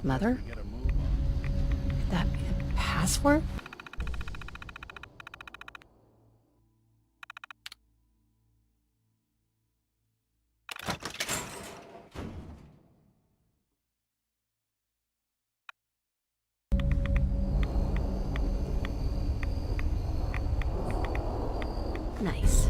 Mother? Could that be the password? Nice.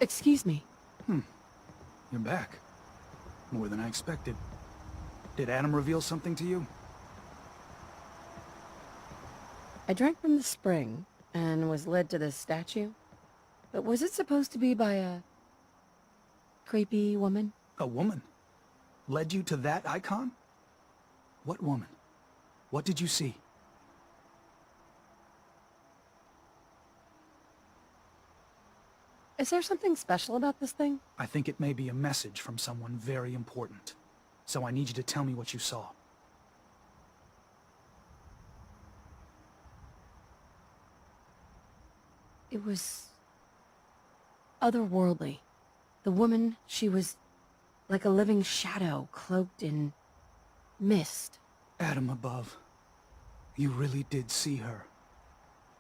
Excuse me. You're back. More than I expected. Did Adam reveal something to you? I drank from the spring and was led to this statue. But was it supposed to be by a creepy woman? A woman? Led you to that icon? What woman? What did you see? Is there something special about this thing? I think it may be a message from someone very important. so I need you to tell me what you saw. It was otherworldly. The woman, she was like a living shadow cloaked in mist. Atom above. You really did see her.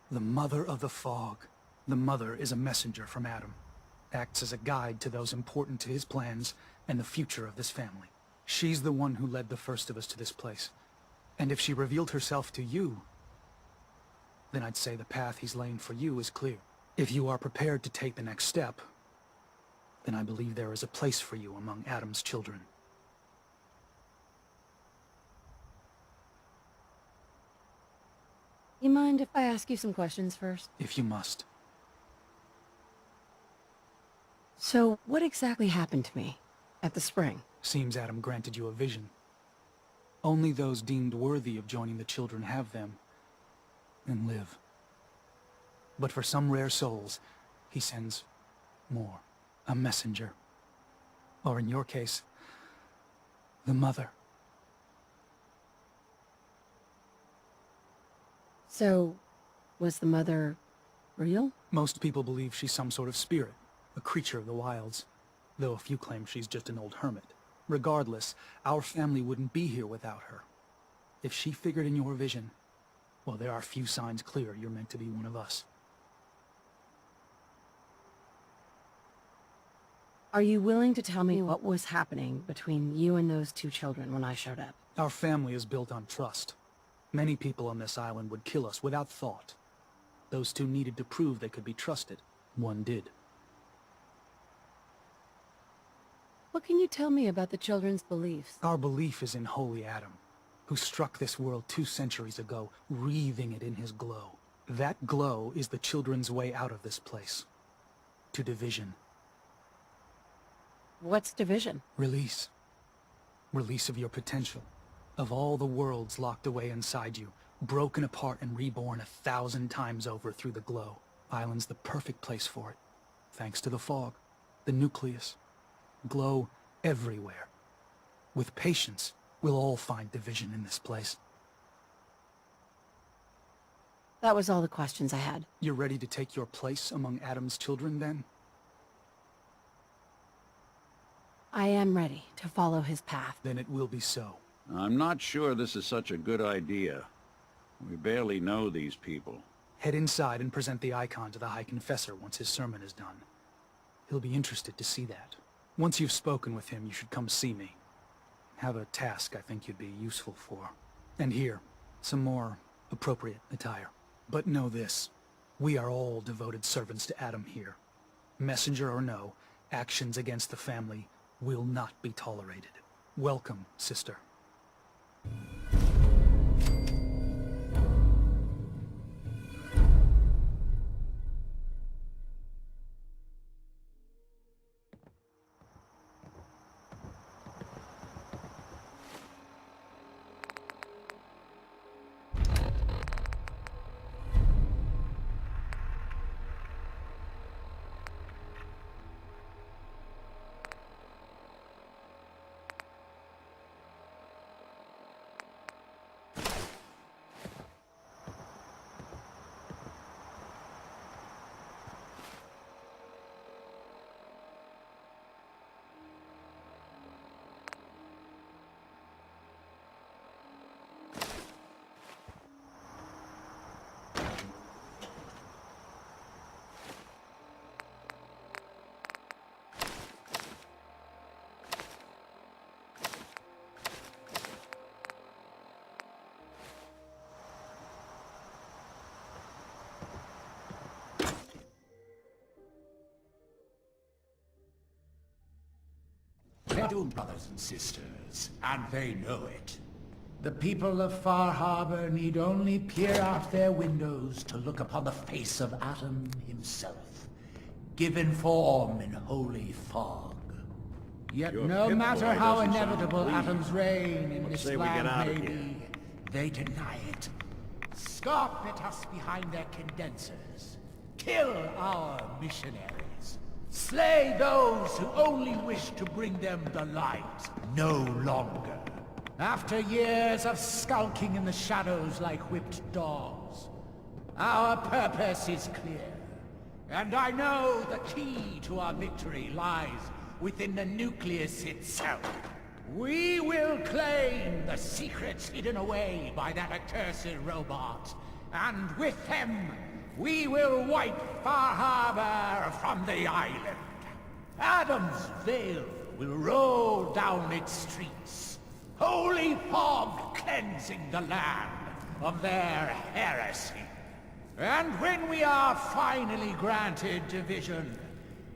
The Mother of the Fog. The Mother is a messenger from Atom. Acts as a guide to those important to his plans and the future of this family. She's the one who led the first of us to this place. And if she revealed herself to you, then I'd say the path he's laying for you is clear. If you are prepared to take the next step, then I believe there is a place for you among Atom's children. You mind if I ask you some questions first? If you must. So, what exactly happened to me at the spring? Seems Atom granted you a vision. Only those deemed worthy of joining the children have them, and live. But for some rare souls, he sends more. A messenger. Or in your case, the Mother. So, was the Mother real? Most people believe she's some sort of spirit, a creature of the wilds, though a few claim she's just an old hermit. Regardless, our family wouldn't be here without her. If she figured in your vision, well, there are few signs clear you're meant to be one of us. Are you willing to tell me what was happening between you and those two children when I showed up? Our family is built on trust. Many people on this island would kill us without thought. Those two needed to prove they could be trusted. One did. What can you tell me about the children's beliefs? Our belief is in Holy Atom, who struck this world 2 centuries ago, wreathing it in his glow. That glow is the children's way out of this place. To division. What's division? Release. Release of your potential. Of all the worlds locked away inside you, broken apart and reborn 1,000 times over through the glow. Island's the perfect place for it. Thanks to the fog, the nucleus. Glow everywhere. With patience, we'll all find division in this place. That was all the questions I had. You're ready to take your place among Atom's children, then? I am ready to follow his path. Then it will be so. I'm not sure this is such a good idea. We barely know these people. Head inside and present the icon to the High Confessor once his sermon is done. He'll be interested to see that. Once you've spoken with him, you should come see me. Have a task I think you'd be useful for. And here, some more appropriate attire. But know this, we are all devoted servants to Atom here. Messenger or no, actions against the family will not be tolerated. Welcome, sister. They're doomed, brothers and sisters, and they know it. The people of Far Harbor need only peer out their windows to look upon the face of Atom himself, given form in holy fog. Yet Your no pip matter boy how doesn't sound inevitable pleased. Atom's reign in Let's this say we get land out of may here. be, they deny it. Scarp at us behind their condensers. Kill our missionaries. Slay those who only wish to bring them the light, no longer. After years of skulking in the shadows like whipped dogs, our purpose is clear. And I know the key to our victory lies within the nucleus itself. We will claim the secrets hidden away by that accursed robot, and with them, we will wipe Far Harbor from the island. Adam's Veil will roll down its streets, holy fog cleansing the land of their heresy. And when we are finally granted division,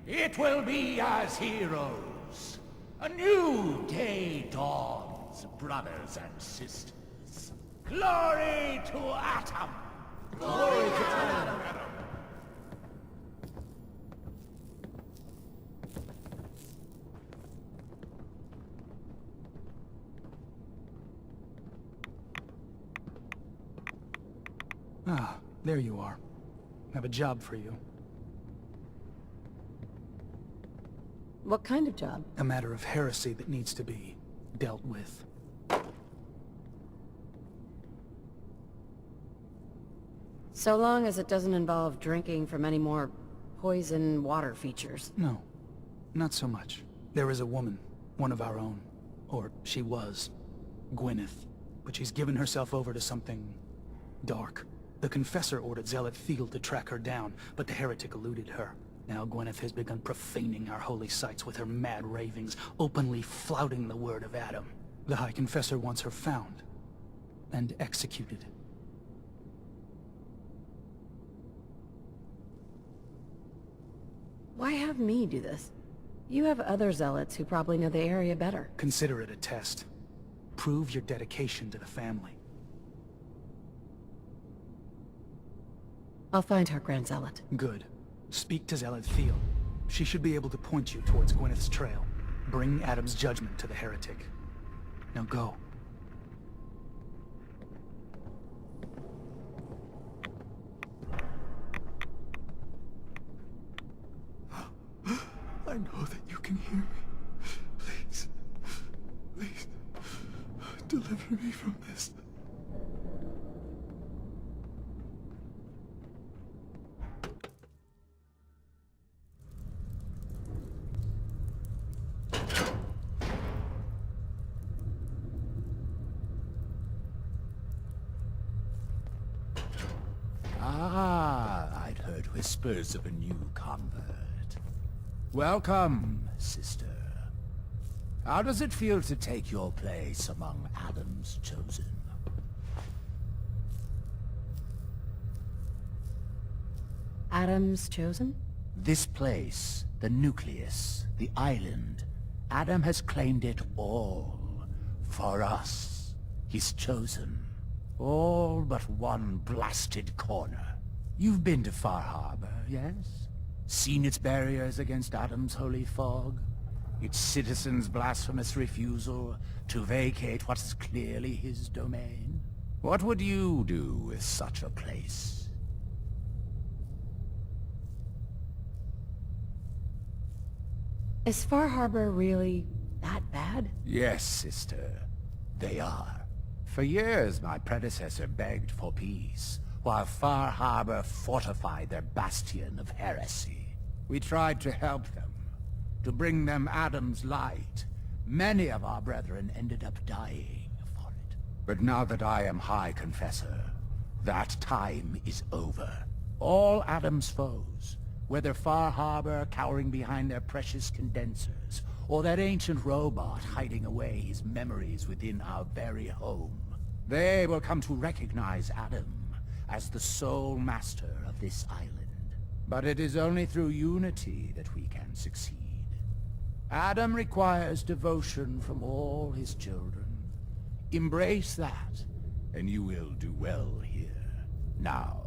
it will be as heroes. A new day dawns, brothers and sisters. Glory to Atom! Glory to Atom! Ah, there you are. I have a job for you. What kind of job? A matter of heresy that needs to be dealt with. So long as it doesn't involve drinking from any more poison water features. No, not so much. There is a woman, one of our own. Or she was. Gwyneth. But she's given herself over to something dark. The Confessor ordered Zealot Thiel to track her down, but the heretic eluded her. Now Gwyneth has begun profaning our holy sites with her mad ravings, openly flouting the word of Adam. The High Confessor wants her found and executed. Why have me do this? You have other zealots who probably know the area better. Consider it a test. Prove your dedication to the family. I'll find her, Grand Zealot. Good. Speak to Zealot Thiel. She should be able to point you towards Gwyneth's trail. Bring Adam's judgment to the heretic. Now go. I know that you can hear me. Please, please, deliver me from this. Ah, I'd heard whispers of a new convert. Welcome, sister. How does it feel to take your place among Adam's chosen? Adam's chosen? This place, the nucleus, the island, Adam has claimed it all. For us, his chosen. All but one blasted corner. You've been to Far Harbor, yes? Seen its barriers against Adam's holy fog? Its citizens' blasphemous refusal to vacate what is clearly his domain? What would you do with such a place? Is Far Harbor really that bad? Yes, sister. They are. For years, my predecessor begged for peace, while Far Harbor fortified their bastion of heresy. We tried to help them, to bring them Adam's light. Many of our brethren ended up dying for it. But now that I am High Confessor, that time is over. All Adam's foes, whether Far Harbor cowering behind their precious condensers, or that ancient robot hiding away his memories within our very home, they will come to recognize Adam as the sole master of this island. But it is only through unity that we can succeed. Adam requires devotion from all his children. Embrace that, and you will do well here. Now,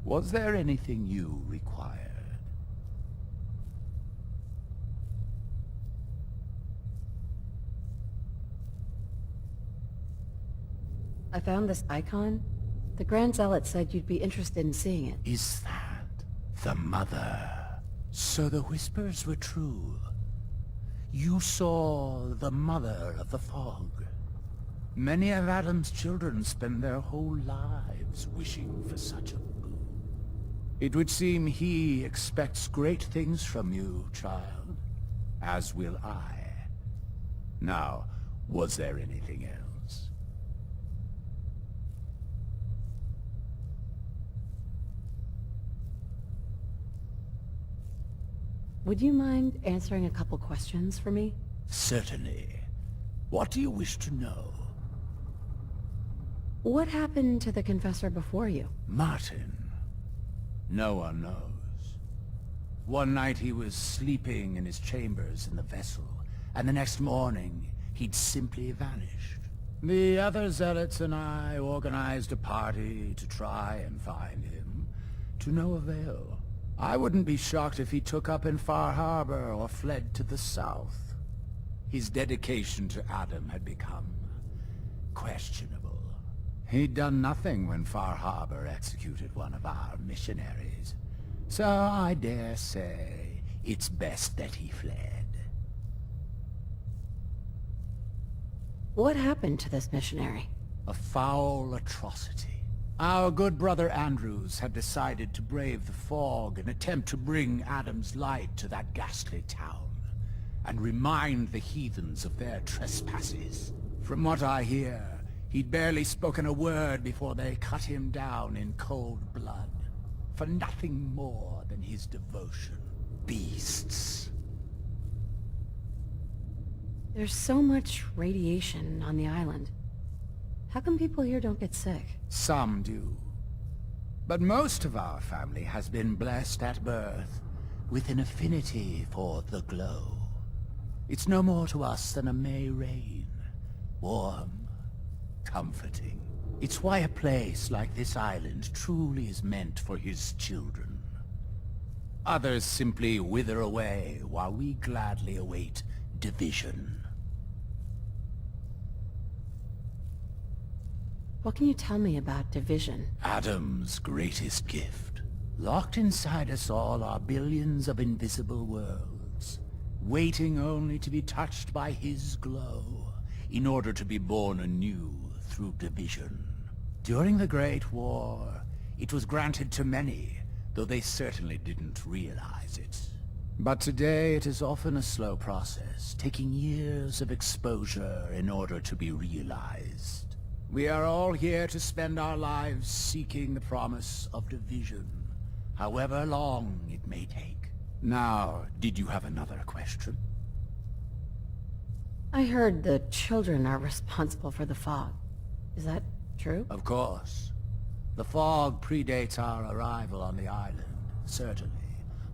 was there anything you required? I found this icon. The Grand Zealot said you'd be interested in seeing it. Is that the Mother? So the whispers were true. You saw the mother of the fog. Many of Adam's children spend their whole lives wishing for such a boon. It would seem he expects great things from you, child. As will I. Now, was there anything else? Would you mind answering a couple questions for me? Certainly. What do you wish to know? What happened to the confessor before you? Martin. No one knows. One night he was sleeping in his chambers in the vessel, and the next morning he'd simply vanished. The other zealots and I organized a party to try and find him, to no avail. I wouldn't be shocked if he took up in Far Harbor or fled to the south. His dedication to Adam had become questionable. He'd done nothing when Far Harbor executed one of our missionaries. So I dare say it's best that he fled. What happened to this missionary? A foul atrocity. Our good brother Andrews had decided to brave the fog and attempt to bring Adam's light to that ghastly town, and remind the heathens of their trespasses. From what I hear, he'd barely spoken a word before they cut him down in cold blood, for nothing more than his devotion. Beasts. There's so much radiation on the island. How come people here don't get sick? Some do. But most of our family has been blessed at birth with an affinity for the glow. It's no more to us than a May rain. Warm, comforting. It's why a place like this island truly is meant for his children. Others simply wither away while we gladly await division. What can you tell me about division? Adam's greatest gift. Locked inside us all are billions of invisible worlds, waiting only to be touched by his glow, in order to be born anew through division. During the Great War, it was granted to many, though they certainly didn't realize it. But today it is often a slow process, taking years of exposure in order to be realized. We are all here to spend our lives seeking the promise of division, however long it may take. Now, did you have another question? I heard the children are responsible for the fog. Is that true? Of course. The fog predates our arrival on the island, certainly.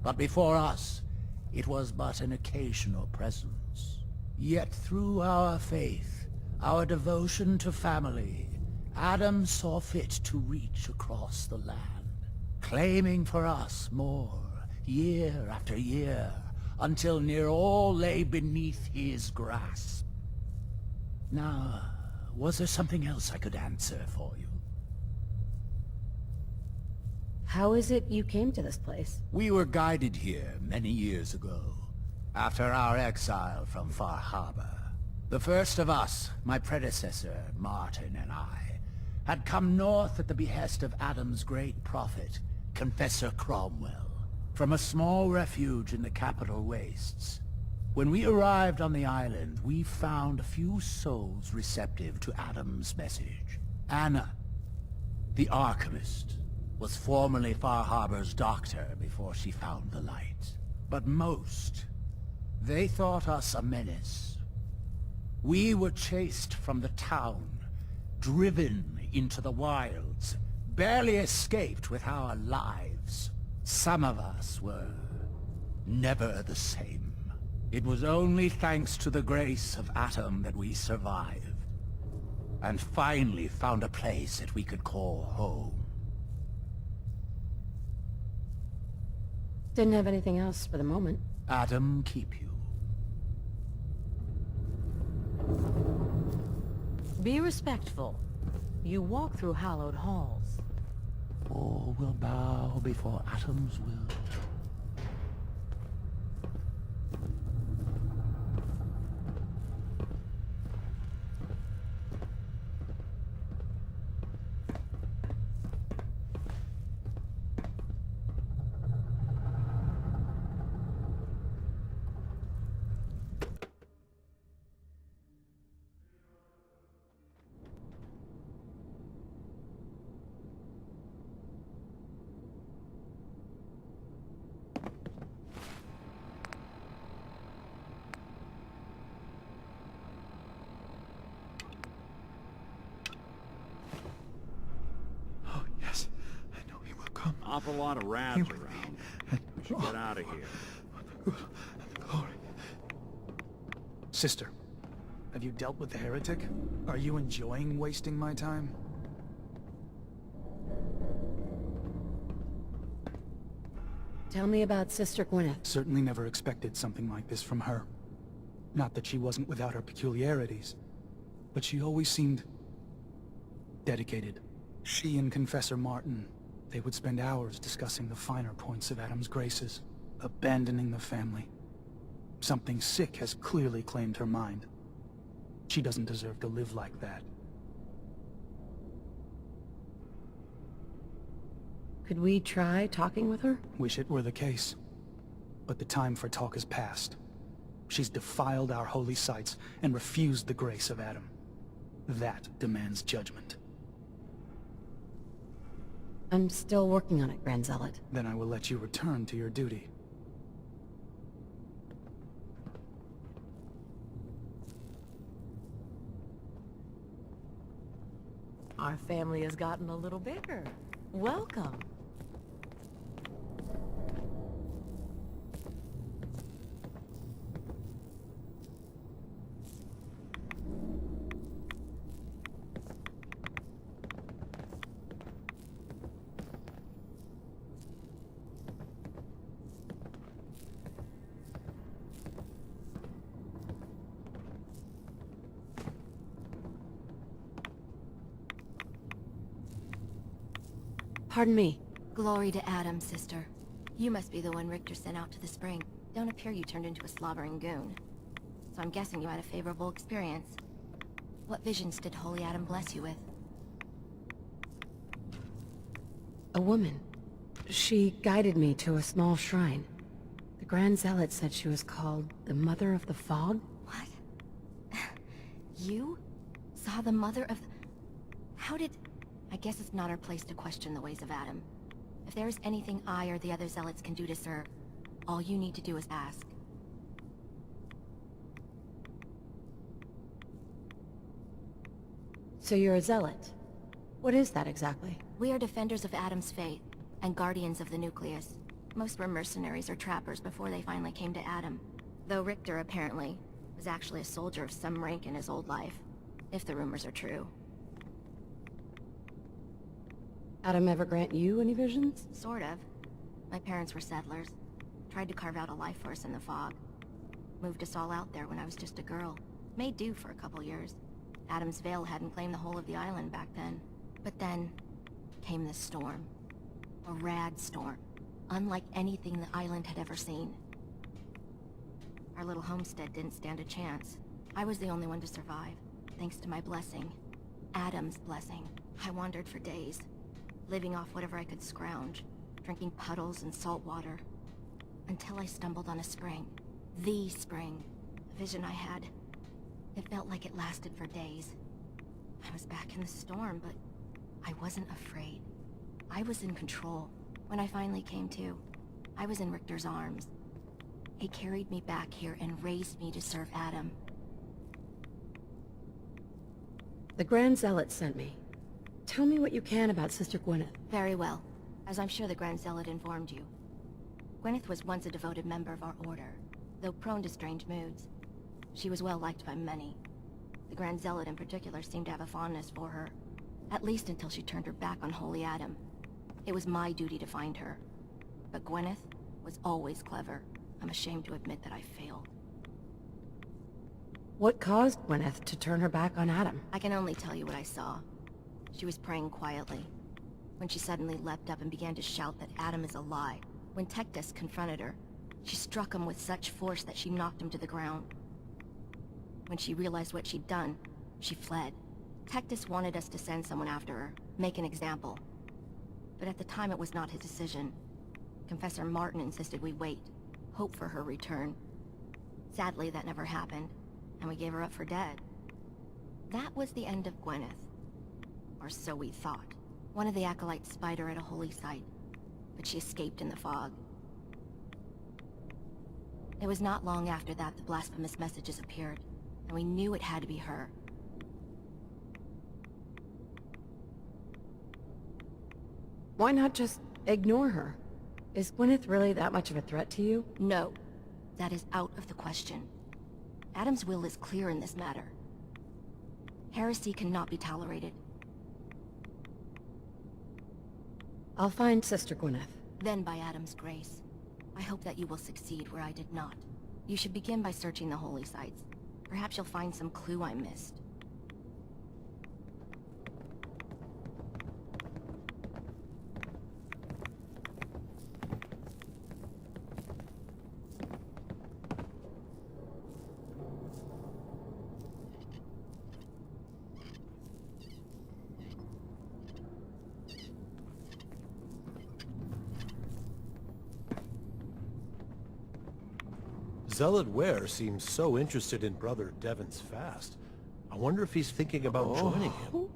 But before us, it was but an occasional presence. Yet through our faith, our devotion to family, Adam saw fit to reach across the land, claiming for us more, year after year, until near all lay beneath his grasp. Now, was there something else I could answer for you? How is it you came to this place? We were guided here many years ago, after our exile from Far Harbor. The first of us, my predecessor, Martin, and I, had come north at the behest of Adam's great prophet, Confessor Cromwell, from a small refuge in the capital wastes. When we arrived on the island, we found a few souls receptive to Adam's message. Anna, the alchemist, was formerly Far Harbor's doctor before she found the light. But most, they thought us a menace. We were chased from the town, driven into the wilds, barely escaped with our lives. Some of us were never the same. It was only thanks to the grace of Atom that we survived, and finally found a place that we could call home. Didn't have anything else for the moment. Adam keep you. Be respectful. You walk through hallowed halls. All will bow before Atom's will. Awful lot of rats around. We should get out of here. Glory. Sister, have you dealt with the heretic? Are you enjoying wasting my time? Tell me about Sister Gwyneth. Certainly never expected something like this from her. Not that she wasn't without her peculiarities, but she always seemed dedicated. She and Confessor Martin, they would spend hours discussing the finer points of Adam's graces, abandoning the family. Something sick has clearly claimed her mind. She doesn't deserve to live like that. Could we try talking with her? Wish it were the case. But the time for talk is past. She's defiled our holy sites and refused the grace of Adam. That demands judgment. I'm still working on it, Grand Zealot. Then I will let you return to your duty. Our family has gotten a little bigger. Welcome. Pardon me. Glory to Adam, sister. You must be the one Richter sent out to the spring. Don't appear you turned into a slobbering goon. So I'm guessing you had a favorable experience. What visions did Holy Adam bless you with? A woman. She guided me to a small shrine. The Grand Zealot said she was called the Mother of the Fog. What? You? Saw the Mother of... How did... I guess it's not our place to question the ways of Adam. If there is anything I or the other Zealots can do to serve, all you need to do is ask. So you're a Zealot. What is that exactly? We are defenders of Adam's faith, and guardians of the nucleus. Most were mercenaries or trappers before they finally came to Adam. Though Richter, apparently, was actually a soldier of some rank in his old life. If the rumors are true. Adam ever grant you any visions? Sort of. My parents were settlers. Tried to carve out a life for us in the fog. Moved us all out there when I was just a girl. Made do for a couple years. Adam's Veil hadn't claimed the whole of the island back then. But then came this storm. A rad storm. Unlike anything the island had ever seen. Our little homestead didn't stand a chance. I was the only one to survive, thanks to my blessing. Adam's blessing. I wandered for days, living off whatever I could scrounge, drinking puddles and salt water, until I stumbled on a spring. The spring. A vision I had. It felt like it lasted for days. I was back in the storm, but I wasn't afraid. I was in control. When I finally came to, I was in Richter's arms. He carried me back here and raised me to serve Adam. The Grand Zealot sent me. Tell me what you can about Sister Gwyneth. Very well, as I'm sure the Grand Zealot informed you. Gwyneth was once a devoted member of our order, though prone to strange moods. She was well liked by many. The Grand Zealot in particular seemed to have a fondness for her, at least until she turned her back on Holy Adam. It was my duty to find her, but Gwyneth was always clever. I'm ashamed to admit that I failed. What caused Gwyneth to turn her back on Adam? I can only tell you what I saw. She was praying quietly, when she suddenly leapt up and began to shout that Adam is a lie. When Tectus confronted her, she struck him with such force that she knocked him to the ground. When she realized what she'd done, she fled. Tectus wanted us to send someone after her, make an example. But at the time it was not his decision. Confessor Martin insisted we wait, hope for her return. Sadly, that never happened, and we gave her up for dead. That was the end of Gwyneth. Or so we thought. One of the acolytes spied her at a holy site, but she escaped in the fog. It was not long after that the blasphemous messages appeared, and we knew it had to be her. Why not just Ignore her. Is Gwyneth really that much of a threat to you? No. That is out of the question. Adam's will is clear in this matter. Heresy cannot be tolerated. I'll find Sister Gwyneth. Then by Adam's grace. I hope that you will succeed where I did not. You should begin by searching the holy sites. Perhaps you'll find some clue I missed. Zealot Ware seems so interested in Brother Devon's fast. I wonder if he's thinking about joining him.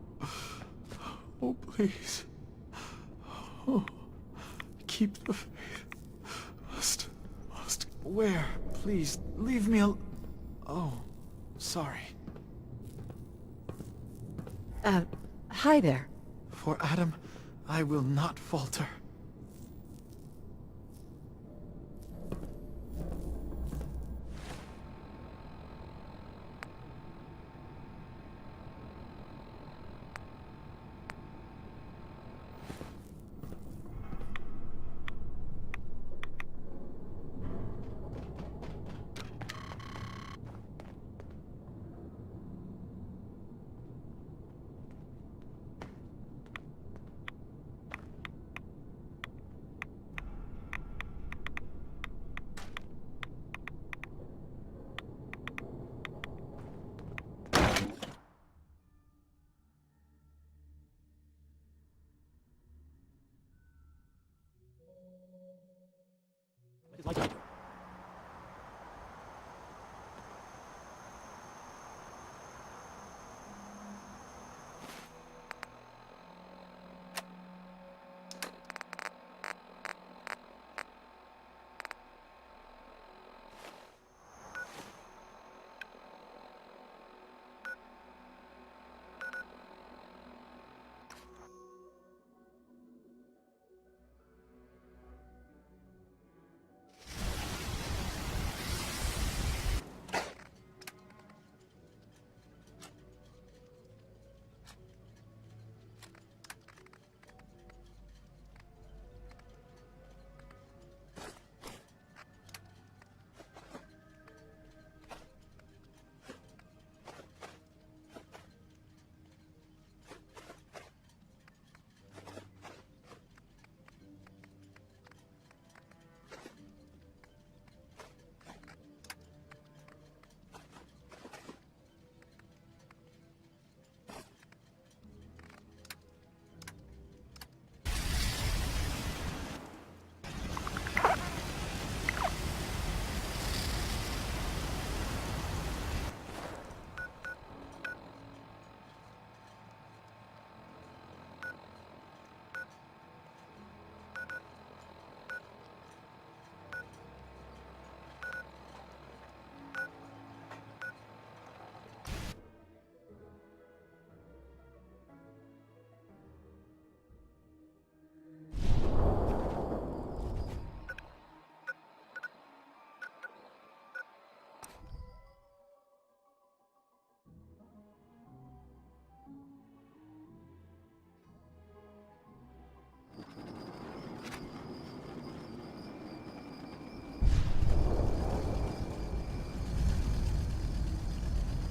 Oh, please. Oh, keep the faith. Must. Where? Please, leave me al— Oh, sorry. Hi there. For Adam, I will not falter.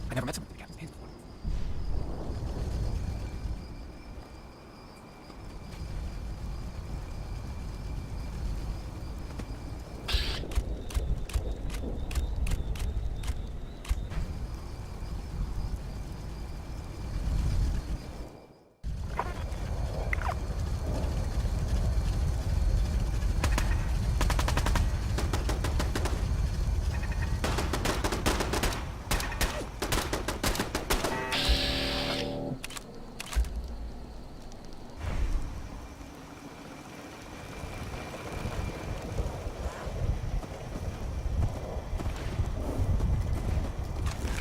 I never met someone with the captain's hands before.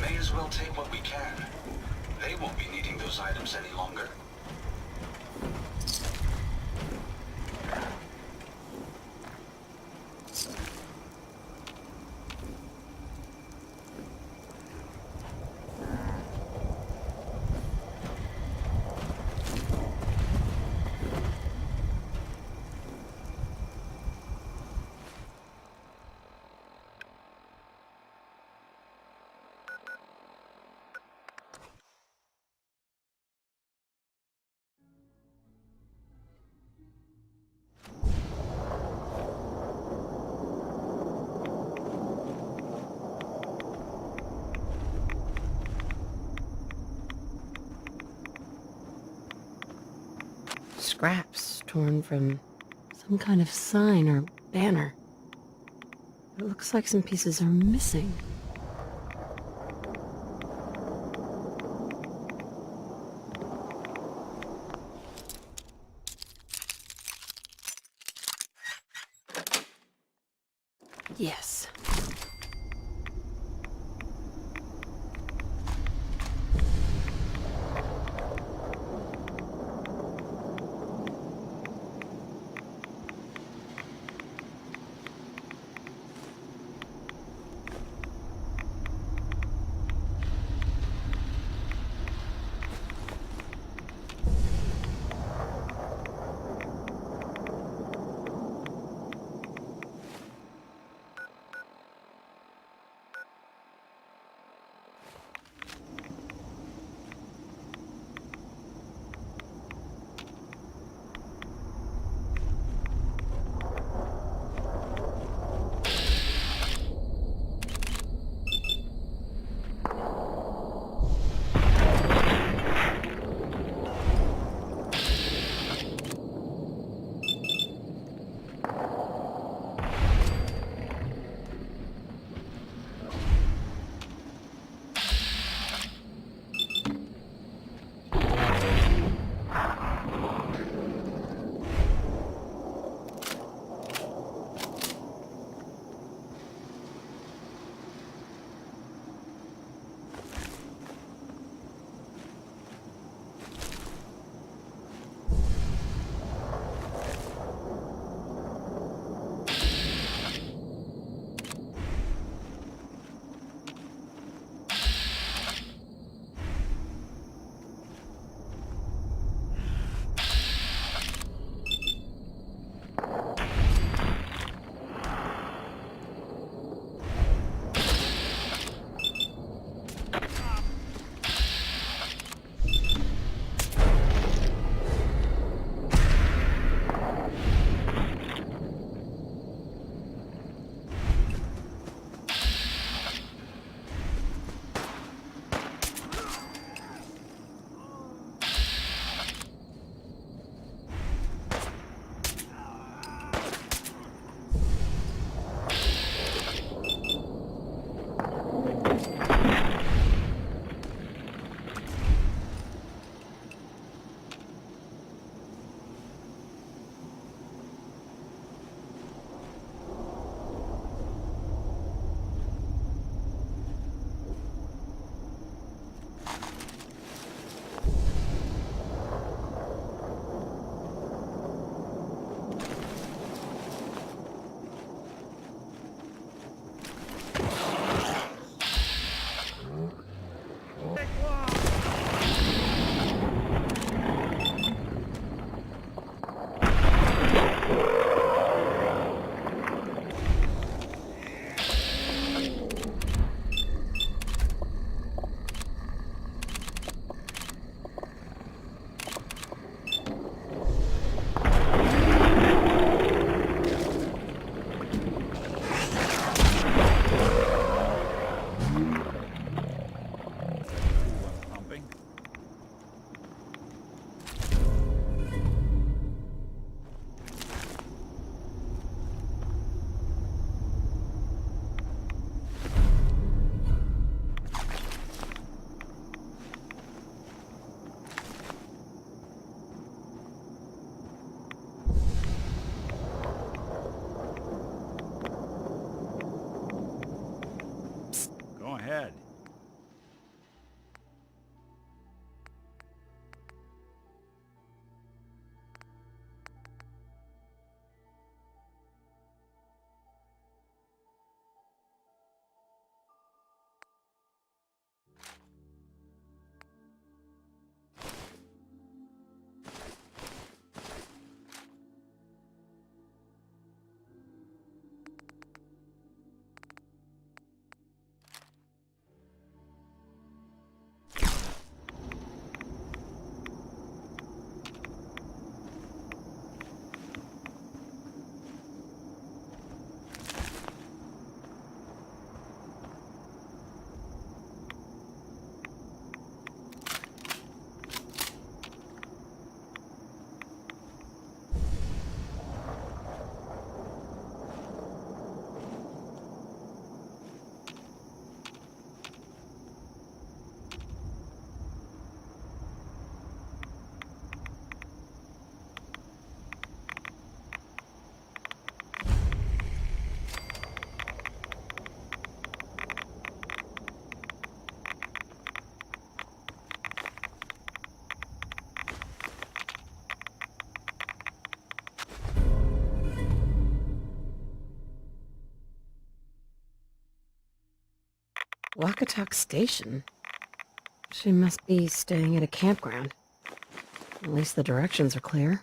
May as well take what we can. They won't be needing those items any longer. scraps torn from some kind of sign or banner. It looks like some pieces are missing. Yes. Wakatak Station. She must be staying at a campground. At least the directions are clear.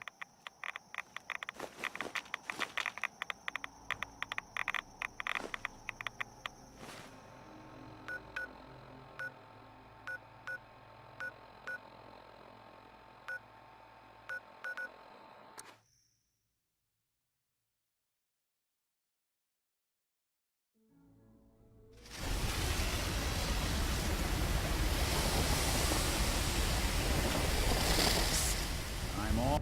I'm all...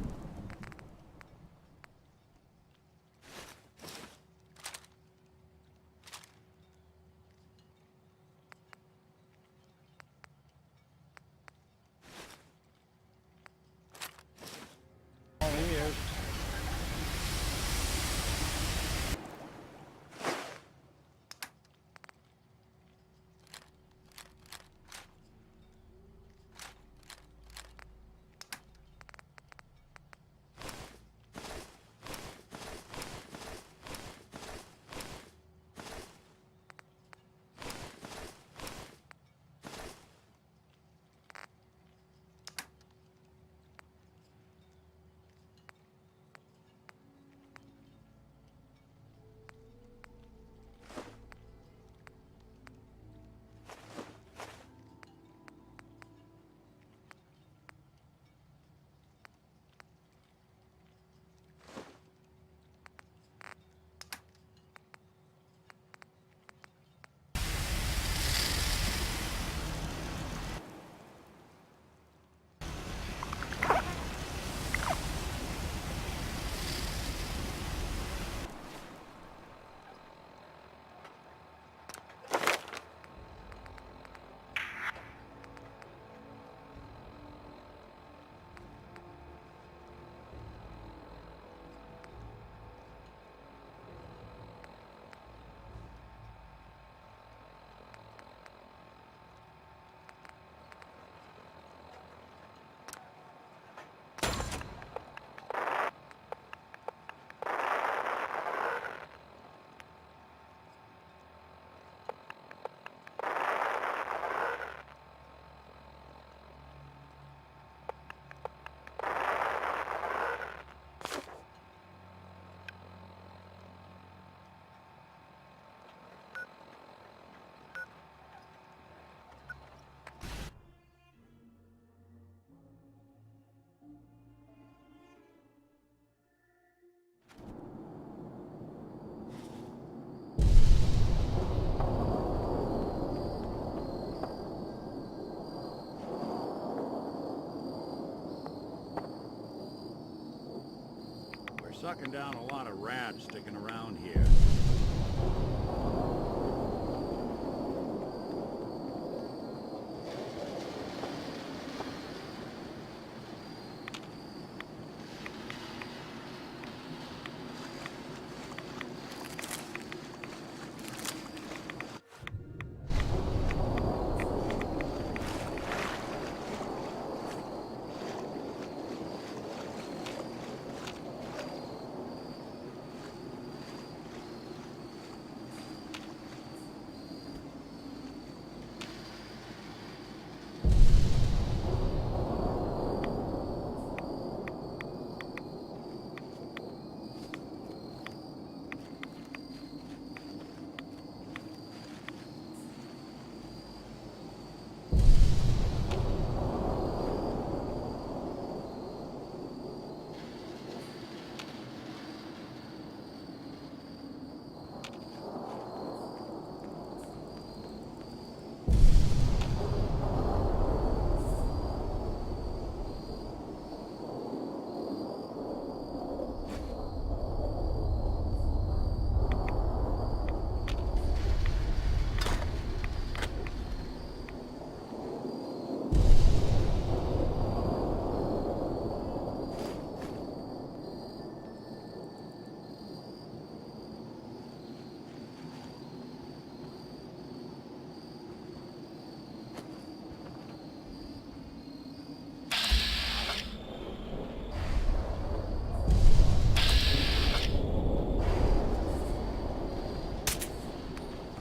We're sucking down a lot of rats sticking around here.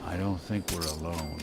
I don't think we're alone.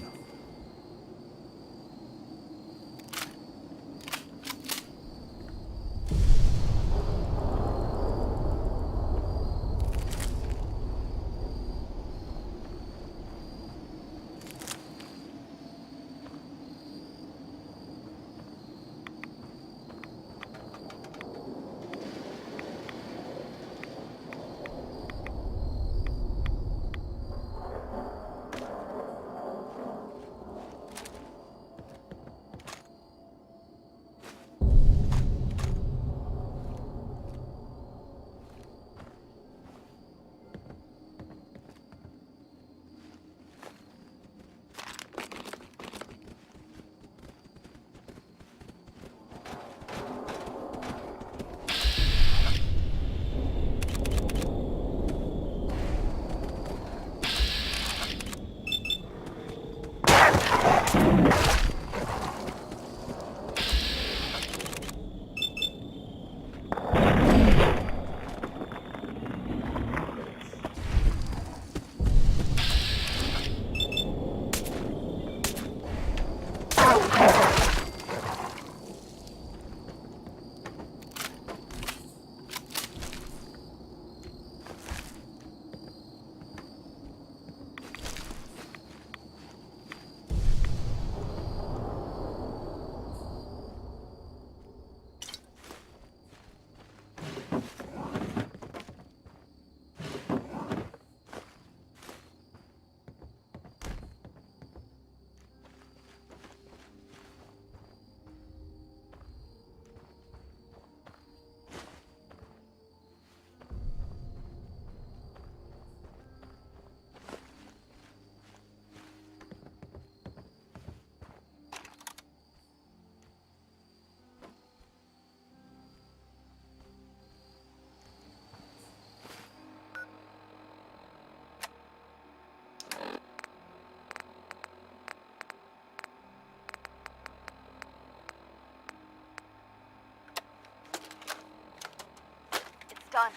son.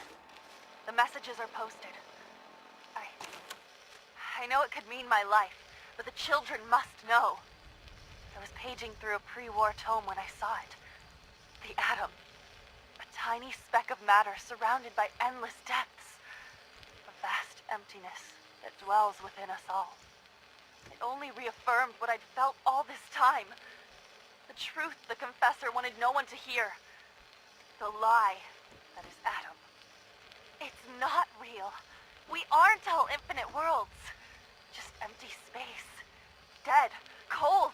The messages are posted. I know it could mean my life, but the children must know. I was paging through a pre-war tome when I saw it. The atom. A tiny speck of matter surrounded by endless depths. A vast emptiness that dwells within us all. It only reaffirmed what I'd felt all this time. The truth the confessor wanted no one to hear. The lie that is Atom. It's not real. We aren't all infinite worlds. Just empty space. Dead. Cold.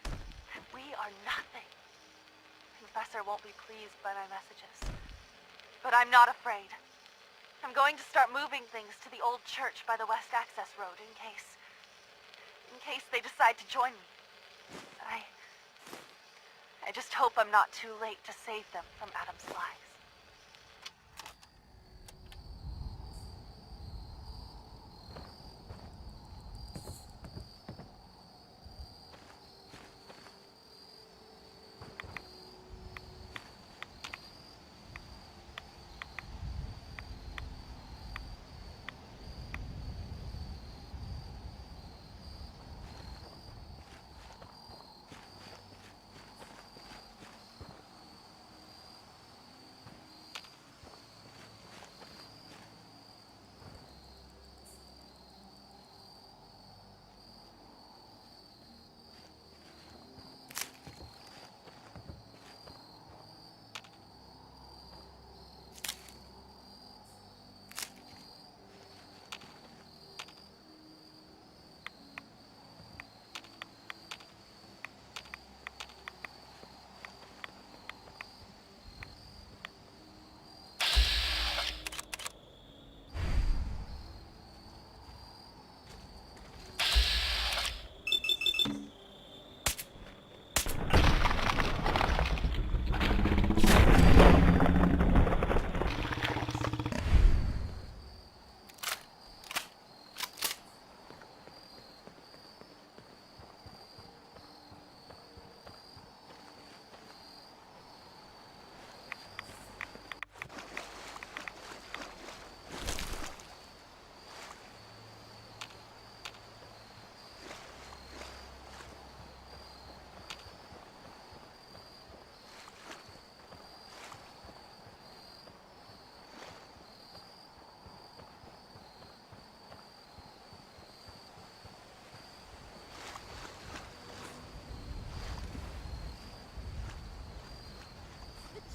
And we are nothing. Confessor won't be pleased by my messages. But I'm not afraid. I'm going to start moving things to the old church by the West Access Road in case they decide to join me. I just hope I'm not too late to save them from Atom's lies.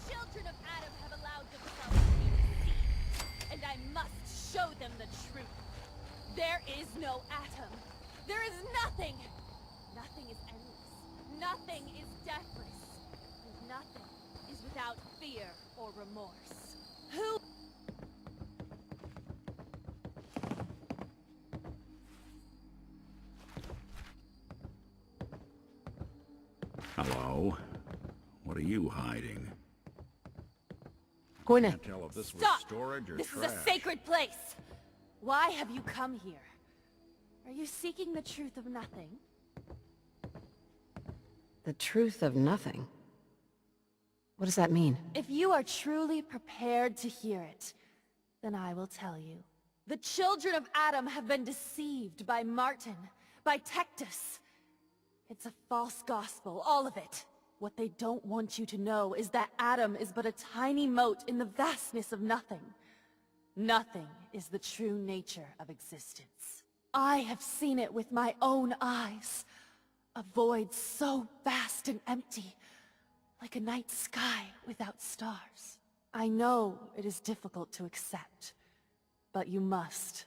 Children of Atom have allowed themselves to be deceived, and I must show them the truth. There is no Atom. There is nothing. Nothing is endless. Nothing is deathless. And nothing is without fear or remorse. Who... Hello? What are you hiding? Gwyneth. Can't tell if this was Stop! storage or This trash. is a sacred place! Why have you come here? Are you seeking the truth of nothing? The truth of nothing? What does that mean? If you are truly prepared to hear it, then I will tell you. The children of Atom have been deceived by Martin, by Tectus. It's a false gospel, all of it. What they don't want you to know is that Atom is but a tiny mote in the vastness of nothing. Nothing is the true nature of existence. I have seen it with my own eyes. A void so vast and empty, like a night sky without stars. I know it is difficult to accept, but you must.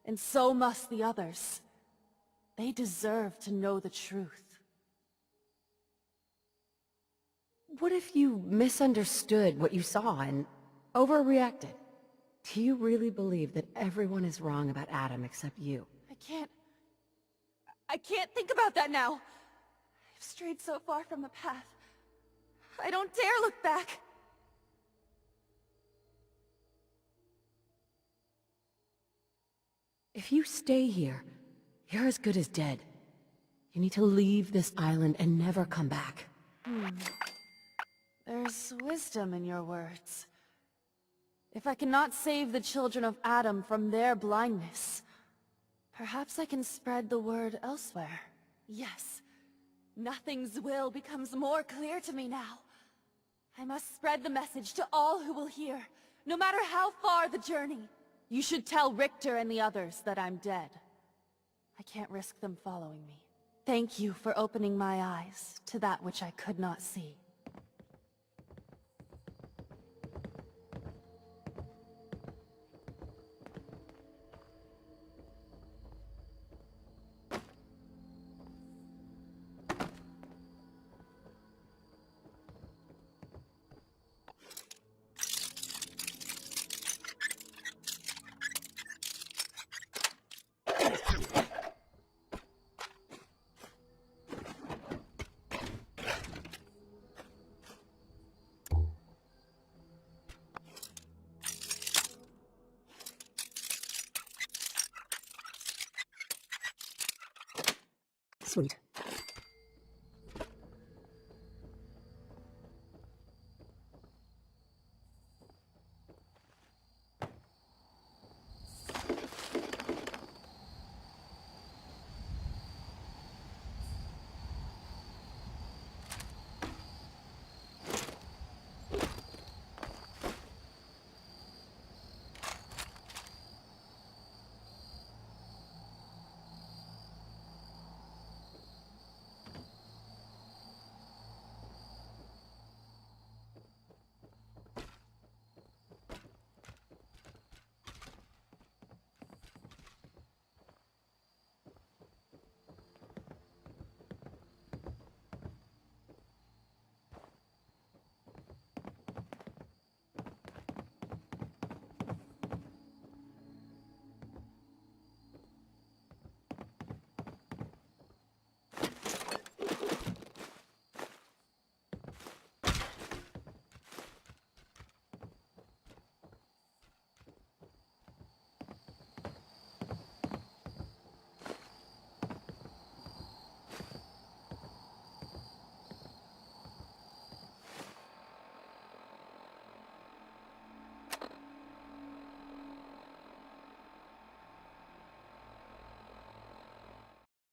And so must the others. They deserve to know the truth. What if you misunderstood what you saw and overreacted? Do you really believe that everyone is wrong about Atom except you? I can't think about that now. I've strayed so far from the path. I don't dare look back. If you stay here, you're as good as dead. You need to leave this island and never come back. There's wisdom in your words. If I cannot save the children of Adam from their blindness, perhaps I can spread the word elsewhere. Yes, Nothing's will becomes more clear to me now. I must spread the message to all who will hear, no matter how far the journey. You should tell Richter and the others that I'm dead. I can't risk them following me. Thank you for opening my eyes to that which I could not see. Sweet.